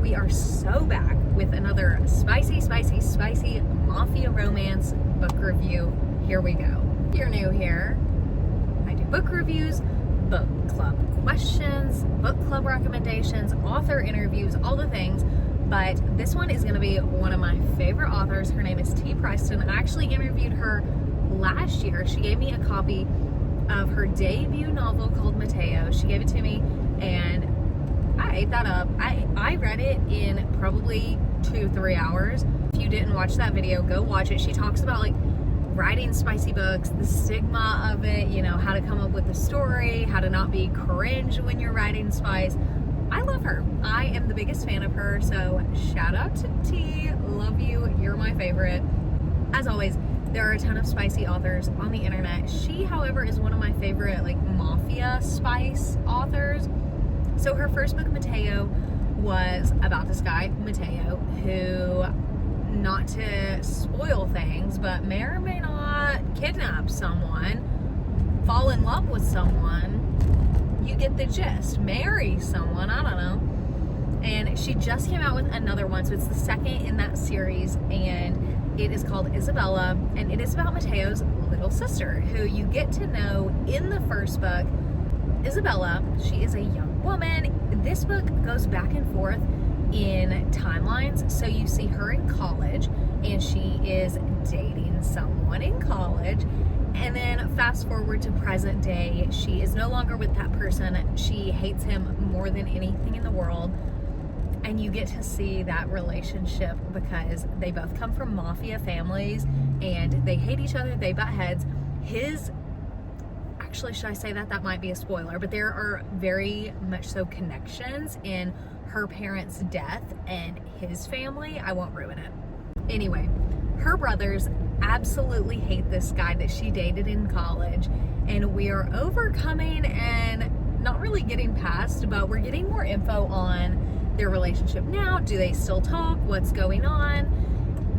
we are so back with another spicy mafia romance book review. Here we go. If you're new here, I do book reviews, book club questions, book club recommendations, author interviews, all the things. But this one is going to be one of my favorite authors. Her name is T. Priceton. I actually interviewed her last year. She gave me a copy of her debut novel called Mateo. She gave it to me and I ate that up. I read it in probably 2-3 hours. If you didn't watch that video, go watch it. She talks about like writing spicy books, the stigma of it, you know, how to come up with the story, how to not be cringe when you're writing spice. I love her. I am the biggest fan of her, so shout out to T. Love you. You're my favorite. As always, there are a ton of spicy authors on the internet. She, however, is one of my favorite like mafia spice authors. So her first book, Mateo, was about this guy, Mateo, who, not to spoil things, but may or may not kidnap someone, fall in love with someone. You get the gist. Marry someone, I don't know. And she just came out with another one, so it's the second in that series, and it is called Isabella, and it is about Mateo's little sister, who you get to know in the first book. Isabella, she is a young woman. This book goes back and forth in timelines, so you see her in college, and she is dating someone in college. And then fast forward to present day, she is no longer with that person. She hates him more than anything in the world. And you get to see that relationship because they both come from mafia families and they hate each other, they butt heads. Actually, should I say that? That might be a spoiler, but there are very much so connections in her parents' death and his family. I won't ruin it. Anyway, her brothers absolutely hate this guy that she dated in college, and we are overcoming and not really getting past, but we're getting more info on their relationship now. Do they still talk? What's going on?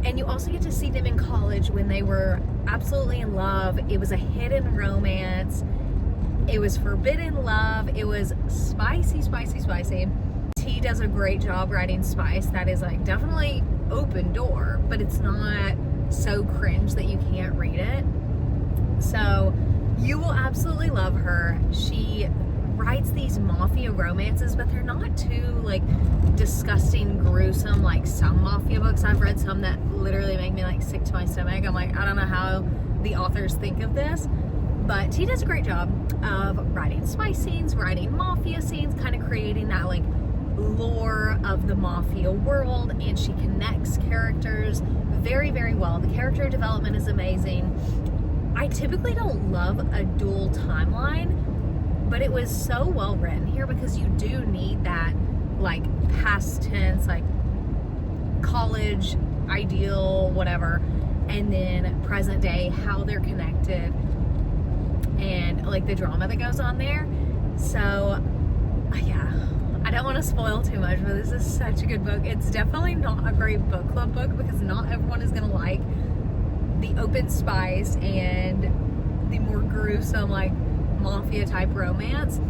And you also get to see them in college when they were absolutely in love. It was a hidden romance. It was forbidden love. It was spicy. T does a great job writing spice. That is like definitely open door, but it's not so cringe that you can't read it. So you will absolutely love her. She writes these mafia romances, but they're not too like disgusting, gruesome like some mafia books. I've read some that literally make me like sick to my stomach. I'm like, I don't know how the authors think of this, but T does a great job of writing spice scenes, writing mafia scenes, kind of creating that like lore of the mafia world, and she connects characters very, very well. The character development is amazing. I typically don't love a dual timeline, but it was so well written here because you do need that like past tense, like college ideal, whatever, and then present day, how they're connected, and like the drama that goes on there. So yeah, I don't want to spoil too much, but this is such a good book. It's definitely not a great book club book because not everyone is going to like the open spice and the more gruesome like mafia type romance.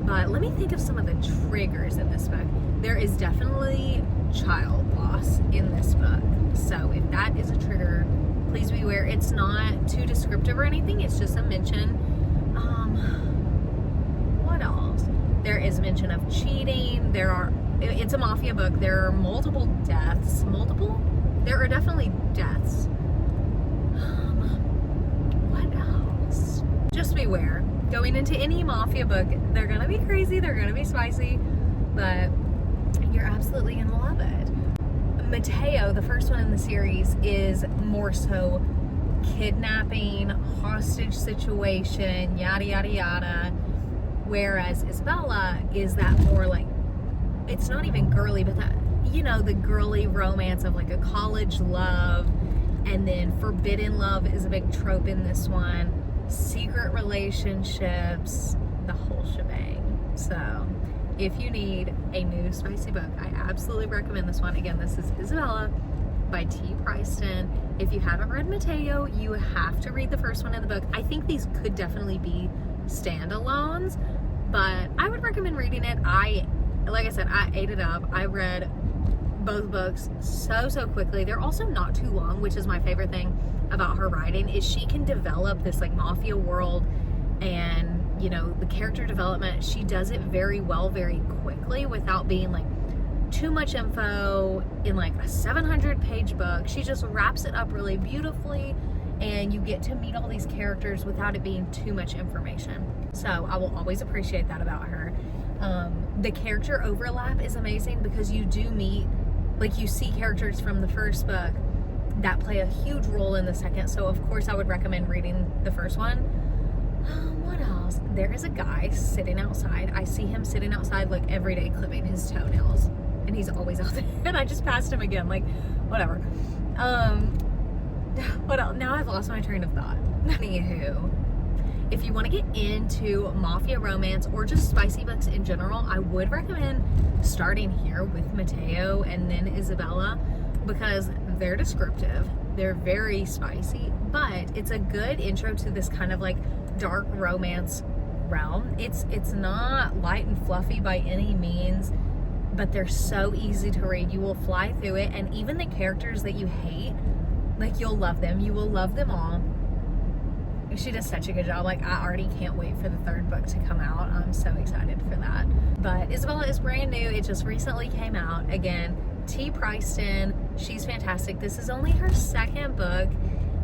But let me think of some of the triggers in this book. There is definitely child loss in this book, so if that is a trigger, please beware. It's not too descriptive or anything, it's just a mention. What else? There is mention of cheating. It's a mafia book. There are multiple deaths. There are definitely deaths. What else? Just beware. Going into any mafia book, they're gonna be crazy, they're gonna be spicy, but you're absolutely gonna love it. Mateo, the first one in the series, is more so kidnapping, hostage situation, yada yada yada. Whereas Isabella is that more like, it's not even girly, but that, you know, the girly romance of like a college love, and then forbidden love is a big trope in this one. Secret relationships, the whole shebang. So if you need a new spicy book, I absolutely recommend this one. Again, this is Isabella by T. Priceton. If you haven't read Mateo, you have to read the first one in the book. I think these could definitely be standalones, but I would recommend reading it. I like I said, I ate it up. I read both books so quickly. They're also not too long, which is my favorite thing about her writing, is she can develop this like mafia world and, you know, the character development. She does it very well, very quickly, without being like too much info in like a 700-page book. She just wraps it up really beautifully, and you get to meet all these characters without it being too much information. So I will always appreciate that about her. The character overlap is amazing, because you do meet, like, you see characters from the first book that play a huge role in the second. So of course I would recommend reading the first one. What else? There is a guy sitting outside. I see him sitting outside like every day clipping his toenails, and he's always out there. And I just passed him again, like, whatever. What else? Now I've lost my train of thought. Anywho, if you want to get into mafia romance or just spicy books in general, I would recommend starting here with Mateo and then Isabella, because they're descriptive, they're very spicy, but it's a good intro to this kind of like dark romance realm. It's not light and fluffy by any means, but they're so easy to read. You will fly through it, and even the characters that you hate, like, you'll love them. You will love them all. She does such a good job. Like, I already can't wait for the third book to come out. I'm so excited for that. But Isabella is brand new. It just recently came out. Again, T. Priceton. She's fantastic. This is only her second book,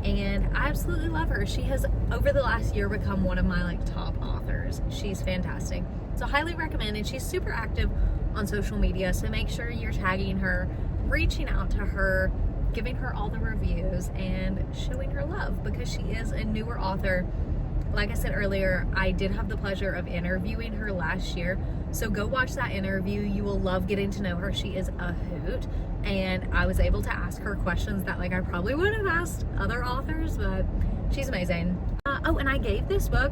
and I absolutely love her. She has, over the last year, become one of my like top authors. She's fantastic. So highly recommend, and she's super active on social media. So make sure you're tagging her, reaching out to her, giving her all the reviews, and showing her love, because she is a newer author. Like I said earlier, I did have the pleasure of interviewing her last year, so go watch that interview. You will love getting to know her. She is a hoot, and I was able to ask her questions that like I probably wouldn't have asked other authors, but she's amazing. Oh, and I gave this book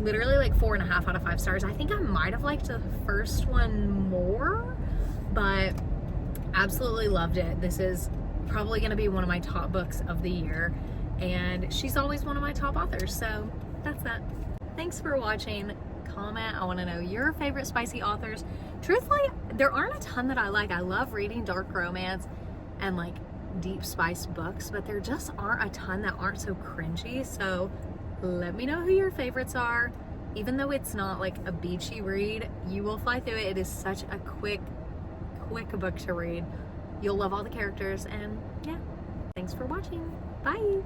literally like 4.5 out of 5 stars. I think I might have liked the first one more, but absolutely loved it. This is probably going to be one of my top books of the year, and she's always one of my top authors. So that's that. Thanks for watching. Comment. I want to know your favorite spicy authors. Truthfully, there aren't a ton that I like. I love reading dark romance and like deep spice books, but there just aren't a ton that aren't so cringy. So let me know who your favorites are. Even though it's not like a beachy read, you will fly through it. It is such a quick book to read. You'll love all the characters, and yeah, thanks for watching. Bye.